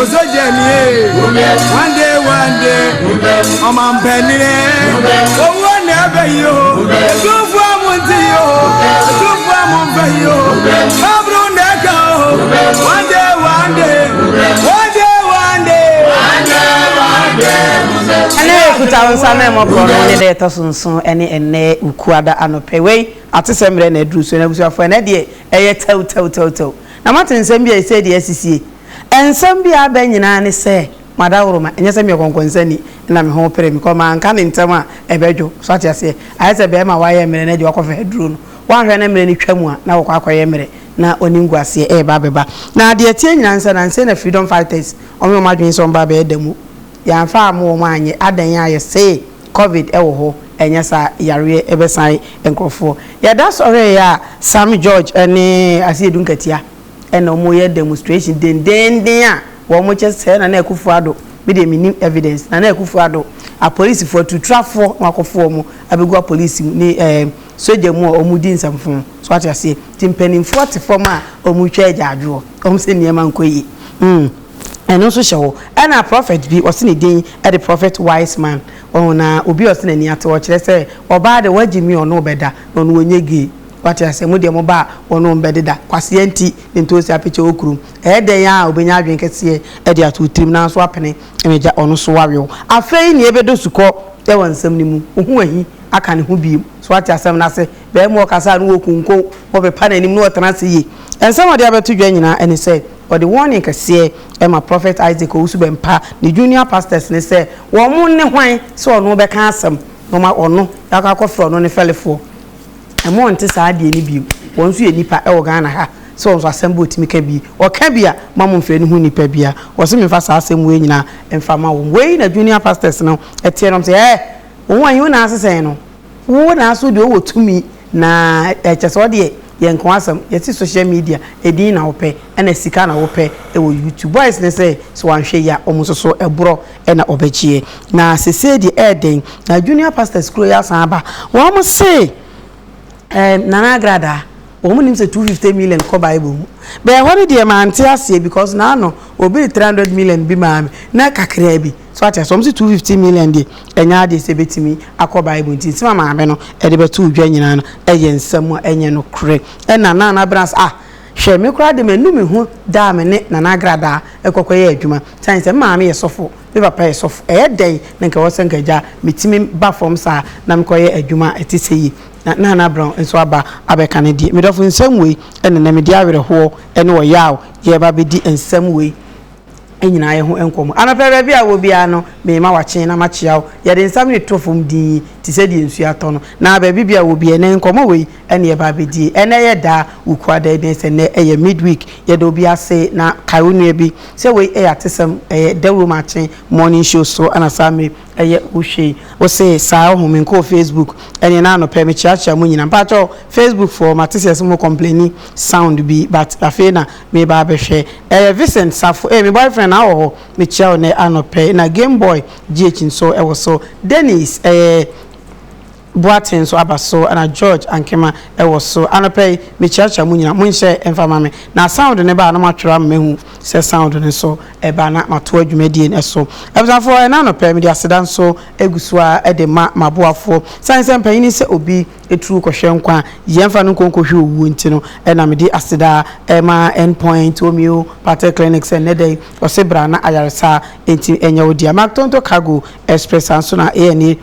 ozo jeni one day Oma mpenile owo nebe yo etufu amunti yo etufu amunfe yo abru neka one day ene kuta wonsa na mo pro no ne de to sunsun ene ukuada anope we atesemre na aduru so na busuafo ene de eye tew na matensem bia ese de asisie ensem bia ba nyina ne se madawroma enyese me konkonsani na me ho pere mi ko ma nka ne ntem a ebedwo so atiase ayese be ma waye mere na de okofa aduru no wanhwe na mere ni twamu a na wokwa akoye mere na oningwu ase eba beba na de tie nyina nsa na nse na freedom fighters omo madwen so mba be edamu ya fa mo mo anye adan ya say covid ewo ho enyesa yare ebesan enkrofo ya da sore ya Sam George ene asiedu nkatia ene omo ye demonstration den a wo mo chese na ekufu ado be de minim evidence na ekufu ado a police for to trafo makofo mo abegu a police ni soje mu omudi nsamfo so atiase timpanin 40 form a omutwa agyaadwo omse niema nkoyi and also show and a prophet be was in a day at the prophet wise man on obi was in a to say oba the wajimi or no better on wonyegi what I say mudia moba or no bedda kwasienti into a picture okrum dey ya obenya adwenkese e dia to trim na so apene emeja ono so wawo afei ne ebedo suko e wansam ni mu ohu ahi aka ne ho bi so what I say na say be mo kasa no okunko wo be pa na nim no otanase yi ensam de abeto dwa nyina ene say or the warning kase my prophet Isaac Osubempa the junior pastors ne say wo mo ne hwan so ono be ka asem no ma ono yakakọ fro no ne felefo emo nte saa de ni bi won so ye nipa e wo Ghana ha so onso asem bo timi ka bi o ka bia mamon fe ne hu nipa bia wo se me fa saa asem we nyina emfa ma wo we na junior pastors no etie no say wo wan yu na asese no wo na aso de wo tumi na echeso de yenko asem yeti social media edin na wope ena sika na wope e wo YouTube boys ne say so wanhwe ya omusoso ebro ena obechie na sese di eden na junior pastor school ya san aba wo mo say nana grada wo mo nim say 250 million ko bible be what dey man ase because na no obi 300 million bi ma na kakra bi so ati so 250 million dey enya dey se betimi akọ bible nti sima ma be no e dey betu udwa nyina no eye nsam enye no kre na na brands hwe me kra de manu me hu da me ne nana grada ekokoye adwuma tan se ma me yesofo be papa yesofo den na nka wosenka ja metimi ba form sa na me koye adwuma etiseyi na brown enso aba abeka ne die medofo nsam we ene na me die awere ho ene wo yaw ye ba be di nsam we enyina ye ho enkomo anapere bia wo bia no me ma wache na machiaw ye de nsam ne tofom di ti se di nsu ato no na ba bia wo bia ne enkomo we ene ye ba be di ene ye da ukwada de se ne eye midweek ye do bia se na kaiwonu bi se we e atesem dawo mache morning show so anasame eye uhwe wo se saa ho me ko Facebook ene na no pe me chiacha mu nyina mpacho Facebook for matisias mo complaining sound bi but afena me ba be hwe Vincent Safo me boyfriend na wo me chia ne anope na Game Boy GH so e wo so Dennis Boatin so abaso na George Ankema e wo so anope me chiacha mu nyina munhye emfama me na sound ne ba na matwera mehu se sound ne so e ba na mato adwumadi ne so ebzafo e na anope me dia sedan so egusua e de maboafo sanse mpanyini se obi etru kohwe nkwa yemfa no konkohwe owu ntino e na me di aseda e ma endpoint omio Pate Clinics ne dey osebra na ayaresa enti enya odi Mactonto Cargo Express anso na A&E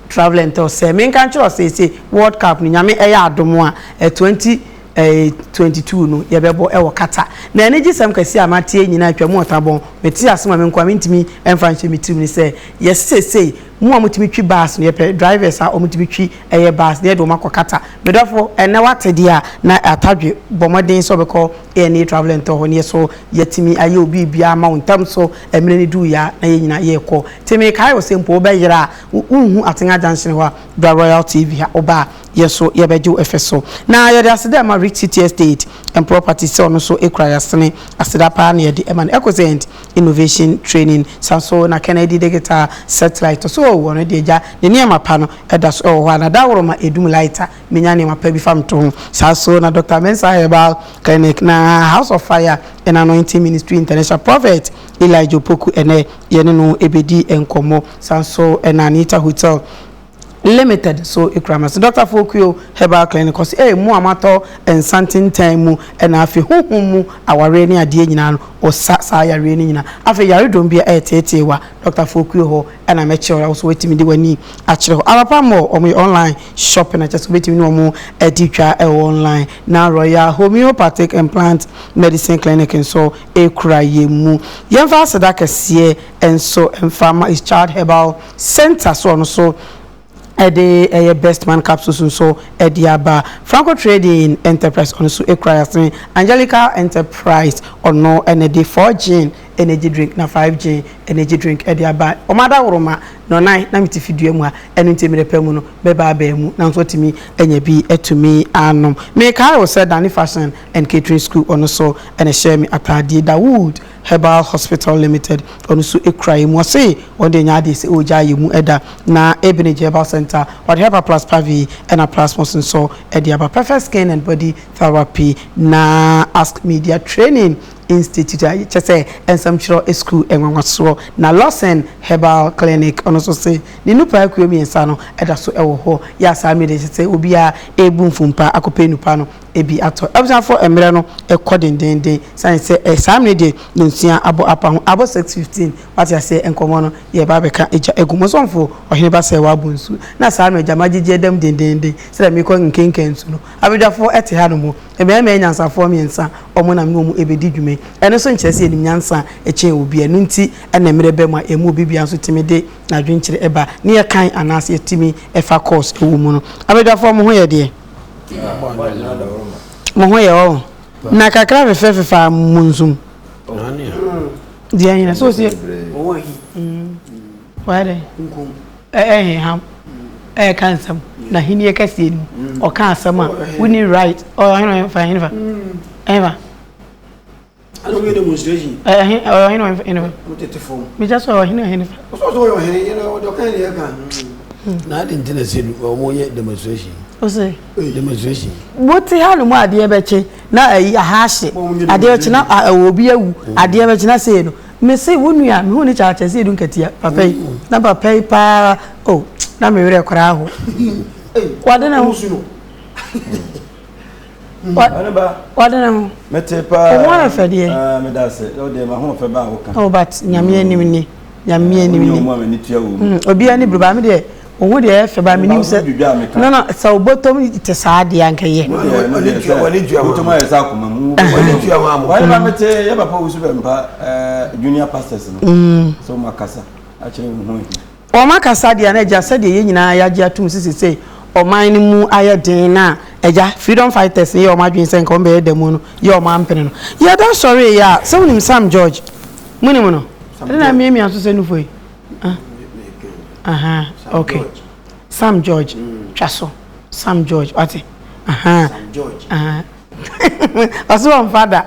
travel and say me kan chiro say World Cup ni nyame eya adomo a 2022 no ye bebo e wo kata na ene gisem kasi amatie nyina atwamu otabon meti asema me nkwa mentimi emfa nche mitimi ni say yes say mu amutimi twi bus no ye drivers a omutimi twi eye bus na ye do makokata medofo ene watede a na atadwe bomodin so beko ene travel and ho ne so yetimi aye obi bia ma wontam so emre ni du ya na ye nyina ye ko temi kai wo sempo be yira unhu atenga junction ho da Royal TV ha oba yeso yebeju efeso na ye de aseda ma Rich City Estate and Property so no so ekra yasene aseda pa na ye de eman Ecosent Innovation Training sanso na Kennedy Digital Satellite so wono de ja de niam pa no eda so ho na da woro ma edum lighter menya niam pa bi fam to sanso na Dr. Mensa Herbal Clinic na House of Fire and Anointing Ministry International Prophet Elijah Poku ene ye no ebedi enkomo sanso and Anita Hotel Limited so ikramas Dr. Fokio Herbal Clinic cause mu amato and something time mu and afi honhom mu aware ni ade nyina no o sa yare ni nyina afi yare don bia etetewa Dr. Fokio ho and ameche also wetimi de wani akire ho arapa mo o online shopping na just wetimi no mo editwa online na Royal Homeopathic and Plant Medicine Clinic and so ekraye mu yemfa sadaka sie and so Pharma is Child Herbal Center so no so a best man capsules so Ediaba Franco Trading Enterprise on so ekra Angelica Enterprise or no energy 4G energy drink na 5G energy drink Ediaba Omada Roma no nine na miti fidue mu a enu ntemi repemu no beba ba mu na so timi enya bi etumi anom me kai was said Danny Fashion and Catering School on so and share me atade Dawood Herbal Hospital Limited on so ekra mu say on de nya de se oja yemu eda na Ebenezer Herbal Center what Herbal Plus Pavi and a Plus Mosin so Ediaba Perfect Skin and Body Therapy na Ask Media Training Institute I just say and some chiro school and so na Lawson Herbal Clinic on so say ni nupa akwe mi ensa no eda so ewo ho ya sa mi de say obi a ebu mfumpa akope nupa no ebi ato absan for emre no ekodendende san say exam ne de nsia abo apa ho abo 615 what ya say enkomo no ye ba beka eja egumosonfo ohene ba say wa bunsu na sa no jama gige dem dendende say me ko nkenken su no abedafo ete ha no mo ebe me nyansa fo mi ensa omo na me omo ebedi dwume ene so nkyese enim nyansa eche obi enu nti ena mere be ma emu bibia so timide na dwenkyere eba ne ye kan anase etimi efa course ewu mu no abedafo mo ho ye de mo ho ye o na kakra fefefa munzum dia ina so se o hi wale nkum ham kansam na hini kase ni o kan asama we need right o hino fa eva I don't get demonstration. I know. Me just saw him. So you know, the kind of not in Tennessee or more demonstration. O say demonstration. What the hell mo ade beche na ahase ade beche na obi awu ade beche na say no me say wonua me hu ni cha cha say dun katia papa na papa pa oh na me were kora ho what na ho what na metepa o mo fa de me da se o de ma ho fa ba wo kan oh but nyame anim ni obi ani bruba me de owo de fa ba me nim se no so bottom te sa de ankaye wani dua bottom ya sa kuma mu wani dua wa mu wani ba mete ya ba pa wusu be mpa junior pastors no so makasa a kire mu ho o makasa de na ja se de ye nyina ya je atum sisi o man ni mu ayeden na eja freedom fighters ye o ma dwen se nko be demu no ye o ma mpene no ye don sorry ya so nim Sam George muni mu no na mi aso se nu foi okay Sam George chaso Sam George ati Sam George aso on father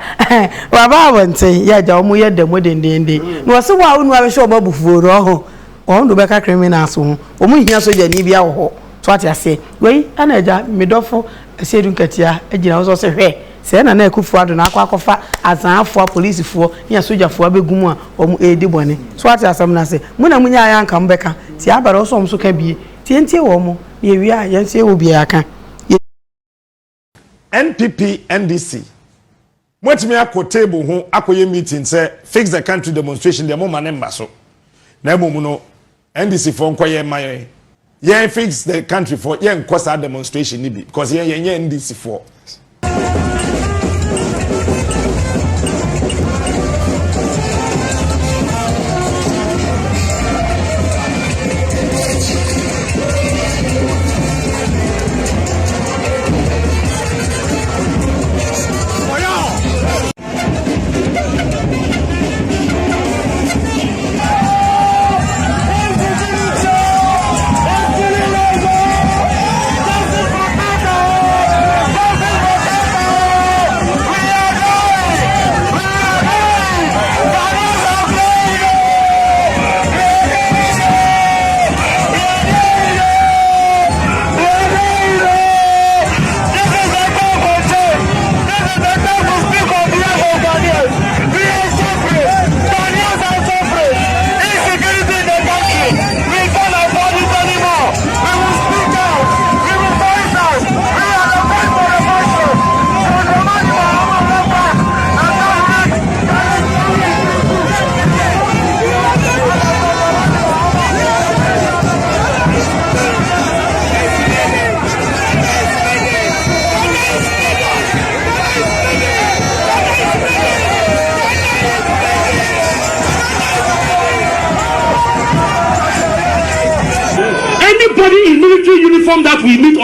baba wonte ya ja o mu ye demu dendende no so wa unu abehwe obabufuo ro ho o ndo be ka criminals ho o mu hia soja ni bia wo ho so ati ase wei ana eja medofo esedun katia ejina so se hwe se na ekufu ado na akwakofa azanfo policefo ya sojafo abegumu a omu edi bone so ati asam na se muna munya aya nka mbeka ti abara so omso ka bie ti entie wo mu ye wi a ye ntie wo bie aka NPP NDC mwetimi akọ table ho akoye meeting say fix the country demonstration de mo mane mbaso na emu no NDC for nkoye maye ye fix the country for ye nkosa demonstration ni bi because ye NDC for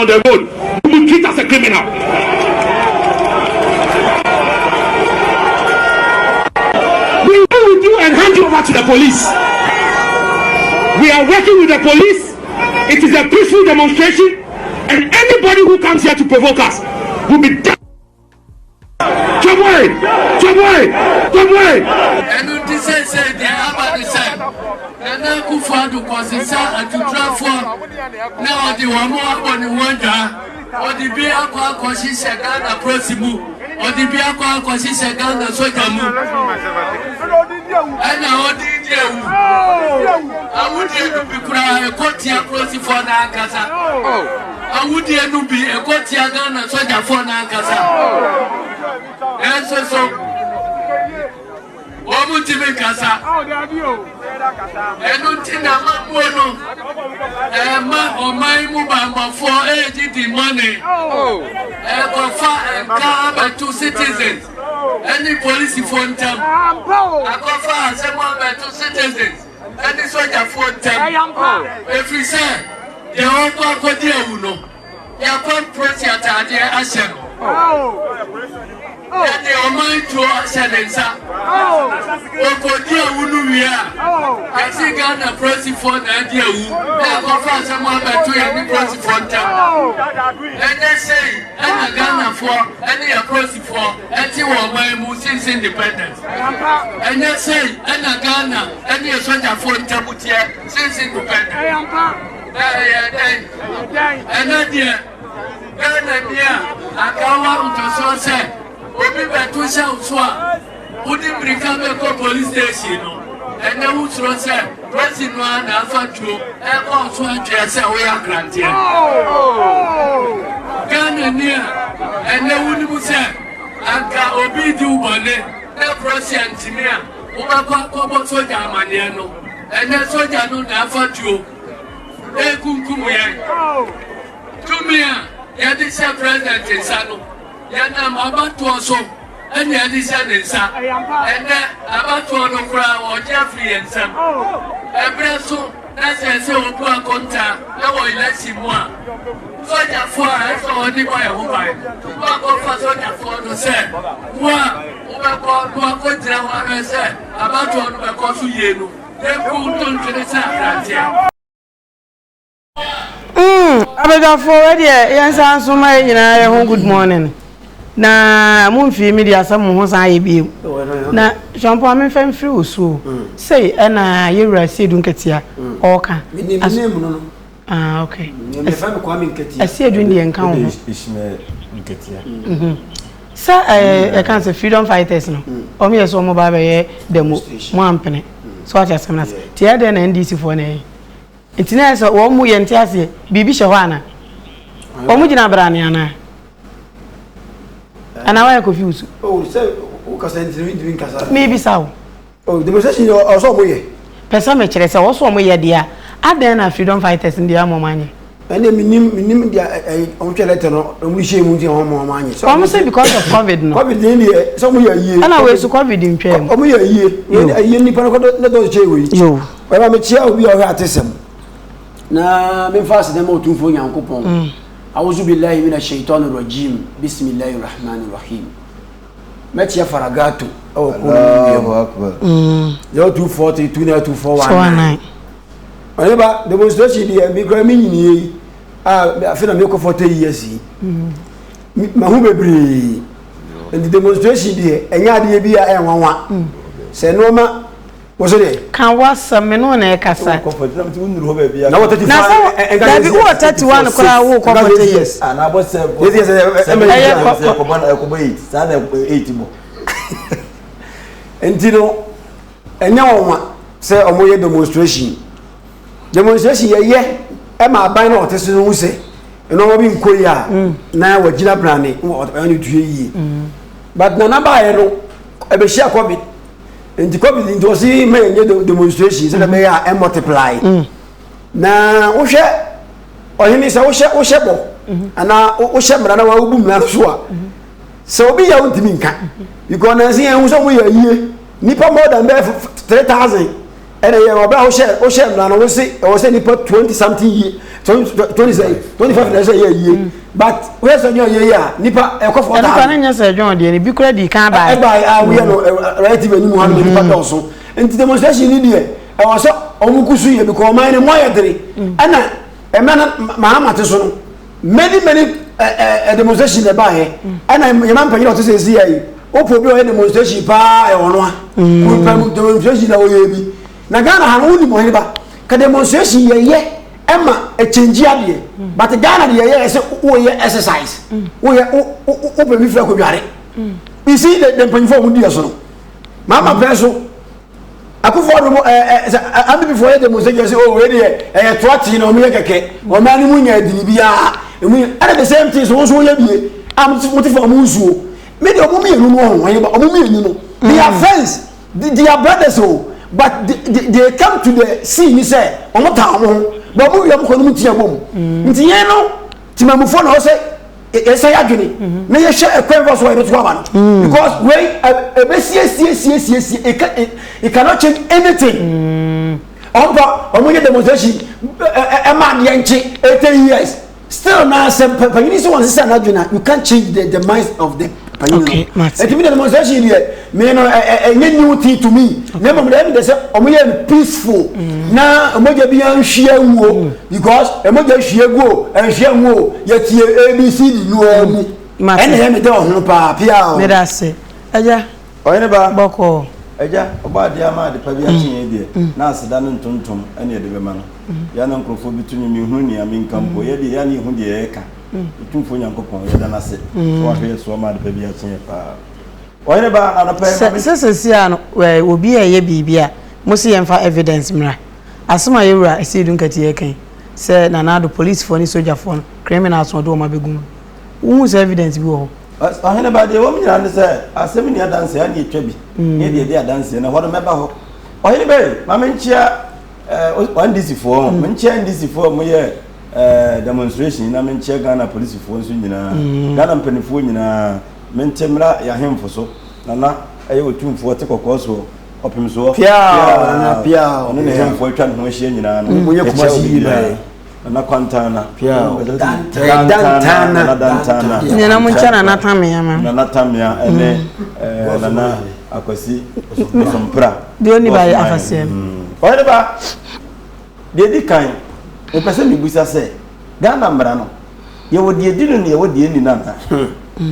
on the road, you will treat as a criminal. We go with you and hand you over to the police. We are working with the police. It is a peaceful demonstration, and anybody who comes here to provoke us will be dead. Come away! And you say they are about the same. And then Kufadu was in South to transform. Now the one more on the wonder, or the beer because she said, Ghana Prosimu, or the beer because she said, Ghana Sojamu. And now did you? I would be crying a cotia Prosi for Nankasa. I would be a cotia Ghana Soja for Nankasa. And so. Omutime kasa. Enu tina mamono. Ma omai mu bamba for the money. Kofa enka to citizens. Any police for them. Akofa asema to citizens. Any soldier for them. If we say the whole kodi ewuno. Ya kon presi atade asem. And the Oman to Shadensa. Okodia Unuia. I see Ghana Prosi for Nadia Wu. I go for someone to any Prosi for them. And they say, and a Ghana for any Prosi for anti Oman since independence. And they say, and a Ghana, any soldier for Tabutia since independence. And Nadia Ghana, I can't to so say. Obi betu se uswa udi brika ko police station no ene usro se presi no na afatu e ko so atwe se we agrante Ghana nia ene wuni mu se anka obi di ubone na presi antimia wo ba ko bo soja amane no ene soja no na afatu e kunkumu ye tumia ya di se president insano yana mabatu so ene adi sanensa ene abatu no kura wo jafri ensam ebreso na se obu akonta na wo ilesi mu a soja fo a so oni boy ho bai wa ko fa soja fo no se wa wo ko jira wa se abatu no be ko su yenu dem ku ton tere sa grantia abega for ready yansa so mai nyina ho good morning na mumfi media asam ho san ye bi na champo amen fam free osuo say na yewura sedu nketia oka okay me fam ko amen nketia asedu ndi enka ho isme nketia sa can say freedom fighters no o me yeso mo ba be ye demo mo ampene so acha sam na tie de na ndc fo na ye itina so wo mu ye ntiase bibi hye ho ana o mu gina brane ana and I am confused. Oh, say, who can send you Casa? Maybe so. Oh, the possession or so way. Personally, so also my dear. I then freedom fighters in the arm money. And then minimum the letter, and we shame with your home money. So I'm saying because of COVID, no. COVID in here, some year. And I was COVID in Pam. Oh, a year, not those Jewy. You. Well, I'm a chair, we are autism. Now, I'm fast them out to for young coupon. أعوذ بالله من الشيطان الرجيم بسم الله الرحمن الرحيم متى فرغاتو أو الله أكبر 0240 241 أنا demonstration دي ميكرو ميني أفينا ميكو 40 years ما هو ببري and the demonstration دي أني أدي بيا أي وان سنوما وصلي كان واسم منو نكاسا na what na so bi wo 31 kora wo ko 40 years na bo se ko ban ko bai sa na 8 mo entino enya won se omoye demonstration ye e ma ban na otese no wuse eno mo bi nkoyi a na wagina brane wo oni tuye yi but na ba ye no e be share covid and COVID into see me demonstrations and may I multiply. Na wo hwe ohini se wo hwe bo ana wo hwe mra na wa obu mra so a se obi ya untimi nka because na see ehun so wo ya yie nipa more than 3000 and I share now we say ni put 20 something year 25 years a year but where's on your year nipa e ko for that and can say John dey bi kura di kan buy we no relative ni mu ha nipa don so enti demonstration ni dey e was so omukusu ye because man ni moya dere ana e man mahamate so no many demonstration dey buy he ana ye man panyi to say see ayi o probi o demonstration pa e wono a o pa demonstration na o ye bi na Ghana ha no ni mo he ba ka demonstration ye Emma a change ade but Ghana dey say o ye exercise o ye o pe mi fira ko dware you see the panyi mu di so no mama preso akufo do am before the demonstration say oh we dey trotting no me keke o ma ni mu nya adini bia at the same thing so ye bie am motifo mu nsuo me dey omo mienu no ho wan ba omo mienu no they are friends they are brothers oh but they come to the scene say omo ta omo but omo yam ko no tia bom ntiye no timamufo na o say say adwene na ye share ekwenvo so e to aba no because we see it cannot change anything omo ye demonstration e man ye nchi 80 years still now some panini so one sister adwene you can't change the minds of the okay it mean the demonstration here me no new thing to me never me say omo ye peaceful na omo je bi an hwia wuo because omo je hwia guo an hwia wuo ye tie abcd no amu ene ye me de ohun pa pia o me da se aja oyene ba boko aja oba dia ma de pa bi achen ye na aseda no ntontom ene ye de be ma no ya na nkrofo bi tunu mi hu ni ami nkampo ye de ya ni hu de ye ka tumfo nyankopon ye da na se so ahwe so ma de pa bi achen pa oyene ba na pa se no obi ye bibia mo se yemfa evidence mra asoma yewura esidun kati ye kan se nanado police for ni soldier for criminals on do ma begum who se evidence bi wo ahene ba de wo mi nyane se asemi ni adanse ya ni etwa bi ne de adanse na ho do meba ho ohene be ma menchia ndc for menchia ndc for mo ye demonstration na menchia Ghana police for nso nyina Ghana mpanifo nyina mentemra ya hemfo so na aye otumfo te kokoso opimso pia ono ne hemfo atwa no hye nyina no mo ye kumasi na kwantana pia dantana nyina mo nchana na tamia ma na tamia ene na akwasi osompra de oni ba afasem oyede ba de di kan o pese mi busa se Ghana mbra no ye wodi edinu ne ye wodi eni na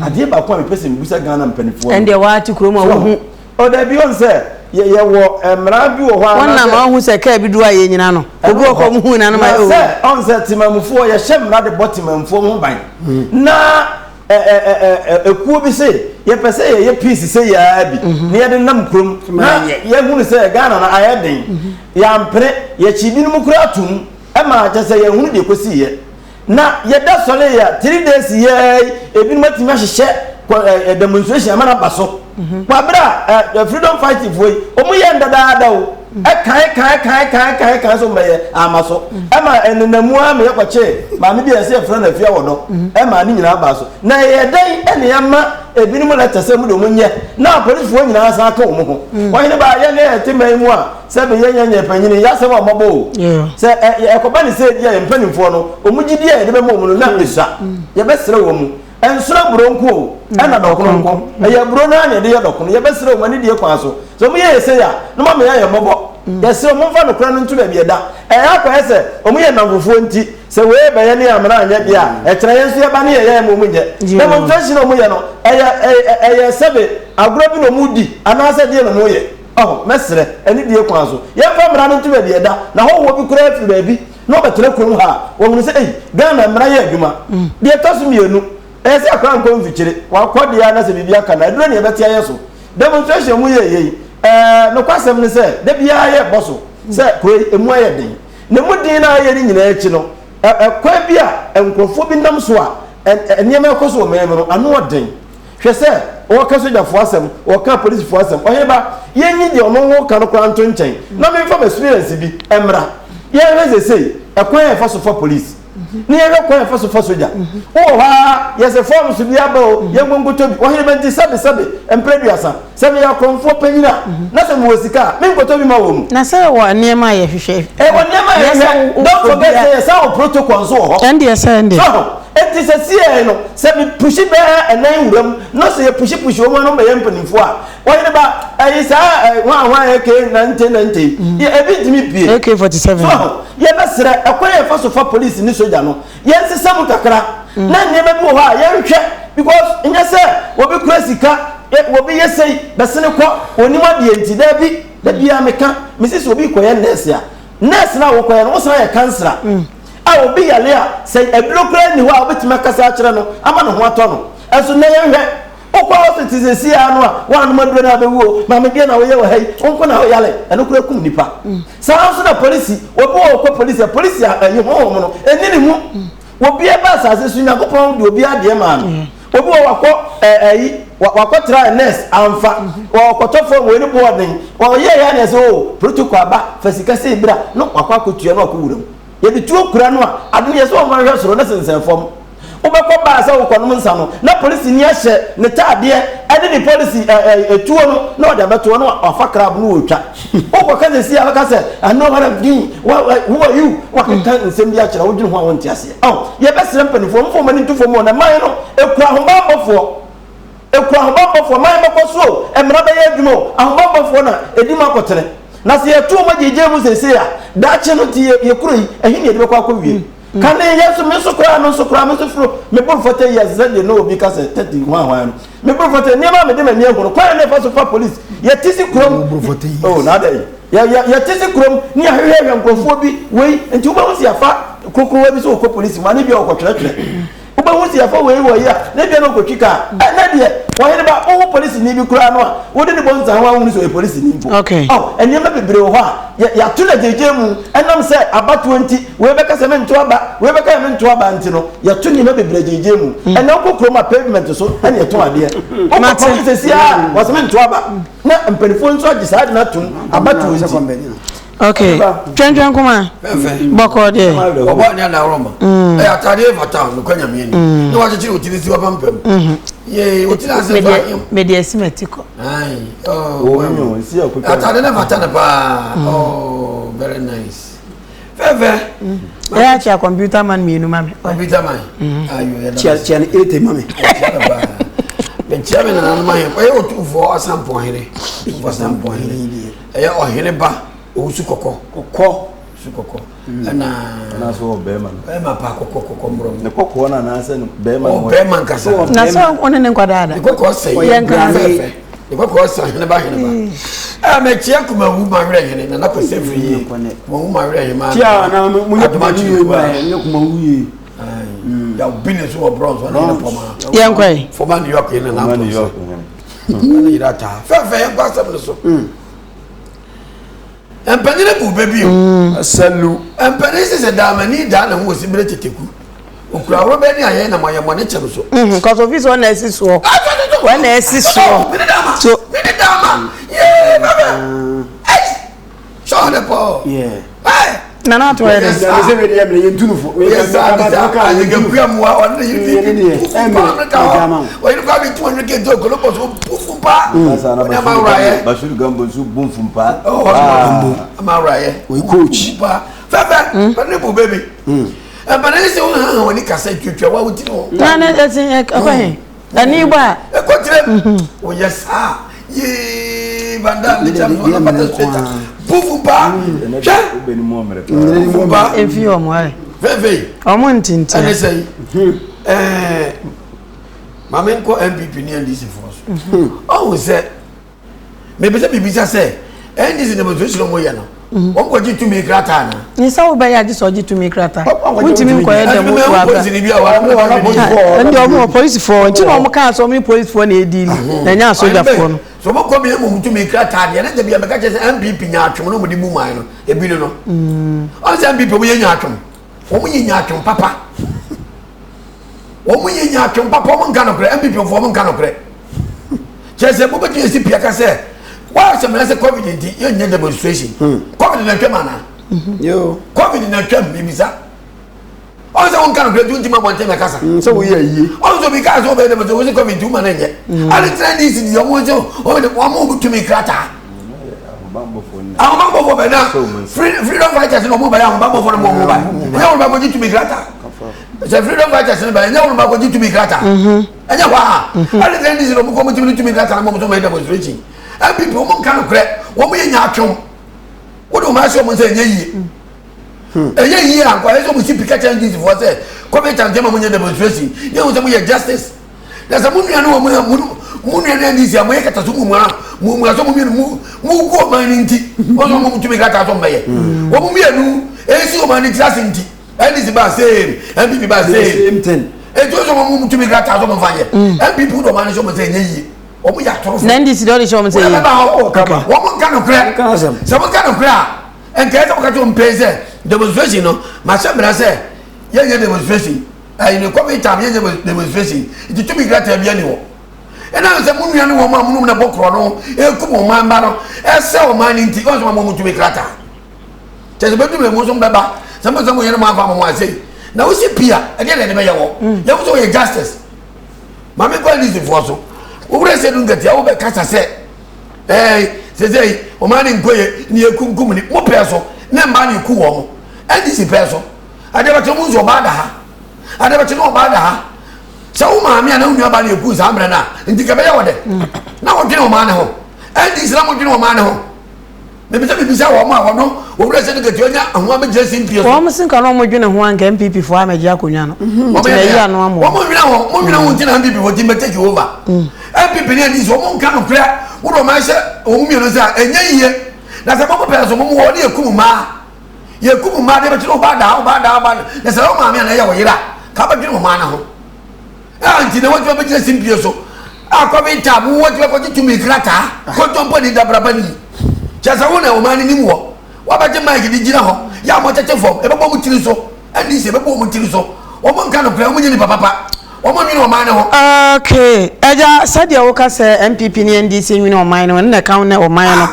ade ba kwa mi pese mi busa Ghana mpanifo ende wa ati kroma wo hu o da bi on se ye wo mra bi wo ho ana wonna ma hu se ka bi duwa ye nyina no obi okọ mu hu na no ma o se on se timamfo ye hye mra de botimamfo ho ban na ekuo bi se ye pese ye peace se ya bi ne ye de nam krom na ye hu se Ghana na ayeden ya mpre ye chibinu mukura atum e ma je se ye hu de kosi ye na ye da sole ya 3 days ye ebi matimi ahye demonstration amana baso kwa bra freedom fighting foi omu ye ndadaada o kai so meye amaso e ma enenamu a me yakwache ma me bia se frɛ na fia wodo e ma ni nyina ba so na ye den ene ya ma ebini mu leta se mu do munye na police fo nyina sa aka omu ho wahine ba ye ne eteman mu a se be ye nyanya panyini ya se wa mabo se ekoba ni se dia ye mpanimfo no omu gidi ye de be mo mu no na bisa ye be sere wo mu ensura bronko ena dokonko eye bro na anya de ye dokono ye be sere wo mani de kwa so mu ye se ya no ma me ya ye mabo yesi o mfa no kra no ntu ba bieda akwa ese o mu ye namfofo nti se we be ye ne amra anya bia kire ye nso ye ba ne ye mo mu nye demonstration o mu ye no eye sebe agro bi no mu di anase de no mu ye mesre eni die kwa so ye fa mra no ntu ba bieda na ho wo bi kra fi ba bi no betre krum ha wo mu se Ghana mra ye adwuma de tosu mienu ese akwa nko mfikyire wa kwode ya na se bibia kana aduro ne ye betia ye so demonstration mu ye no kwasem ne se de bia ye boso se ko emu aye den ne mudin na aye ni nyina echi no kwa bia enkrofo bi ndam so a enema ekoso o mem no anu odin hwe se o ka sojafo asem o ka police fo asem ohe ba ye nyi de ono wo ka no kwa nto nchen na me fa experience bi emra ye reze sei ekwa ye fa so for police ni ye ko e faso soja o ha ye se form su bia ba o ye ngongoto bi o hire benti sabe empreduasa sabe ya konfo panyina na se mo sika me ngoto bi ma wo mu na se wo niema ye hwehwe wo niema ye don't forget say some protocol so ho and ye say and it is a see no se bi pushi be enan wuram no se pushi o mo no me ye mpanifo a wo hire ba ayisa wa ye ke 90 ye ebi dimi pie AK47 so ye be sere ekwaye faso fa police ni soja no ye nsesam kakra na niema bi wo ha ye hwehwe because nya se wo bi kura sika wo bi yesei besene ko onima de enti da bi ameka mrs obi koye nurse ya nurse na wo koye no so ya cancer a obi yale a say eblokra ni ho a obetima kasa akere no ama no ho ato no eso na ye hwe okwa hospital si ya no a wa no maduro na bewu ma me bia na wo ye wo hai onko na wo yale eno kura kum nipa sa so na police obi wo ko police ayi ho mo no enini mu obi e ba sa se su nya kopon de obi ade ma no obi wo wakọ wakọ try nurse amfa wakọ fo we ni boarding o ye ya na so protocol aba fasika se bra no wakọ akotua no akowuram ye de tuo kura no a adu ye so o ma hwe soro na sensen fom obekọ ba sa wo kono nsa no na police ni ahye ne taade ade ni police tuo no na o de abeto no afa crab no otwa o ka se sia ka se I know what I'm doing who are you what can nsem bi akira wo dwene ho awon tiase ye be sere mpanifo mfo mani ntufo mo na man no ekura ho ba bofo man be ko so emra be ye adwumo ahobofo na edima kotere na se ye tuo mo jeje mu sese a da che no ti ye kuro yi ehini ede be kwa wie kan yesu me so kura no so kura me so fro me bon fote yes ze no obi ka se 31 no me bon fote ni ma me de ma mi ehoro kwa ne fa so fa police ye tisi krom oh na da ya tisi krom ni ahwehwe nkrofo bi wei enti wo ba ho si afa kokoro bi so ko police ma ne bi o ko twetwe uba wusi afa we ya na bia no kotwika na de wo hede ba o police ni bi kura no a wo de ne bonza ho ahunu so police ni mpo okay enya ma bebre ho a ya tu na jeje mu enam se aba 20 we be ka se me nto aba nti no ya tu ni ma bebre jeje mu ena ko kroma pavement so ena ya to ade o ma police sia wo se me nto aba na mpanifo nso agisa na tun aba 20 okay twenty kuma boko de obo nya na roma atade fata no kwanya me ni no wa chichi otiri si wa pampam ye otiri ase fa me de esimetiko ai no si akuta atade na fata na pa oh very nice fefe ya cha computer man me no mame computer man ayo ya chia ni 8 mame ben chia me na man e otufo asampo here asampo here o here ba o su koko na so bema pa koko mbro ne koko na se bema o bema nkasa na so one ne nkwadada koko sai fefe koko sai ne ba hene ba me chia kuma wu ma were hene na pese free mo wu ma were hene ma chia na munye kuma wu ba ne kuma wu ye ya business wo bronze na ne poma yankwai for man New York ne na New York na irata fefe yan kwa sable so empanyere bu baby o salu empanyere se damani da na ho sibire teteku okura ro be ni aye na mayemo ne chem so cause of this one esi so when esi so so mini dama yeah baba hey so the po yeah hey na na to ele se we de me yentunu fo we ka ka ga kuamwa on the yidi o yidi ka bi 200 ke to ko so pufumpa na ma uraye Bashir Gambo su bumfumpa ma uraye we coach fefe ne bu baby but I say when you can say twetwa wa wuti no na na etin akwahe ani gba e ko tire o yes ye banda le jam no bata sweta pufumpa che obeni mo mere pufumpa efi o mo ai fefe o mo ntintin ane say mamen ko MPP ni NDC force oh say maybe say bibisa say NDC demonstration mo ya no won ko jitu mi krata na ni sa wo ba ya ji so jitu mi krata wuti mi ko ya dem wo aba ndi o mo police for nti no mo kan so mi police for na edili na nya soldier for no so mo ko mi mo mutu mi krata de na de bia me ka che MPP nya atwom no mo di mu man no ebi no on say MPP mo nya atwom o mo nya atwom papa o mo nya atwom papa mo nka no kre MPP for mo nka no kre che se mo betu esi pia ka se why some say COVID inti you need demonstration COVID na twema na yo COVID na twem bibisa Also on kan gradu ntima bonte me kasa so we yi also because o be dem so we come to man enye and trend is the omo so o be omo to me krata bambo for be na freedom fighters no mo ba ya bambo for mo mo ba nya o ba go to me krata so freedom fighters no ba nya o ba go to me krata enya wa and trend is no mo come to me krata na mo so me demonstration and people mo kan kre wo mo nya atwom wo do ma so mo say nya yi eye yi akwa eso mu si pika changes for say come chance ma munye demonstration ye wo say mu justice na sa munu anu mu na ndi si amoye kata so mu so mu go man nti o so mu tumi kata so meye wo mu mienu esi o man nti asinti ndi si ba same MPP ba same thing e to so mu tumi kata so mu fanye MPP do man so mu say nyi o mu ya toro na ndi si do so mu say wo mu kan okra so mu kan okra en ka to ka to mpeze demonstration no ma se bra se ye demonstration ai ne ko be tam ye demonstration it to be greater bia ni wo e na se mu nua no wo ma mu na bokro no e ku mo ma mba no e se o ma ni nti o so ma mu to be greater che se be du me mo so mbeba se mo ye no ma fa mo ase na wo si pia e de ne be ye wo ye wo so ye justice ma me ko ni si fo so wo bre se du ngati a wo be kasa se se o ma ni nkoye ni ekunkum ni mo pe so na mba ni ku wo mo ndc peso adebate mu zo bada ha adebate no bada ha sa wo maami ana nua ba na eku sa amre na ndika be ye wode na wo dwene o ma ne ho ndc na mo dwene o ma ne ho me bi sa wo ma wo no wo bre se de gati onya ho amegye simpie so wo mo sin ka no mo dwene ho anka MPP fo amegye akonwa no tire ya no amo wo mo dwene ho ntina MPP wo timbe take over MPP ne ndc wo mo nka no kra wo do ma hye wo mu mienu sa enye yiye na se mo peso mo wo ne ekum ma ye kubu ma de betino ba da na se o ma me na ye wo yira ka ba dwene ma na ho anti na wo ti ba gire simpie so akwa be ta mu wo ti ba ko ti mi krata ko tompo ni da braba ni chasa wo na o ma ni ni wo wa ba je ma gi di gira ho ya mo tete fo e ba bo mu tiri so andi se be bo mu tiri so o mo nka no pra mo nyini papa o mo nwini o ma na ho okay eja sadia wo ka se MPP ni NDC nwini o ma na o ma no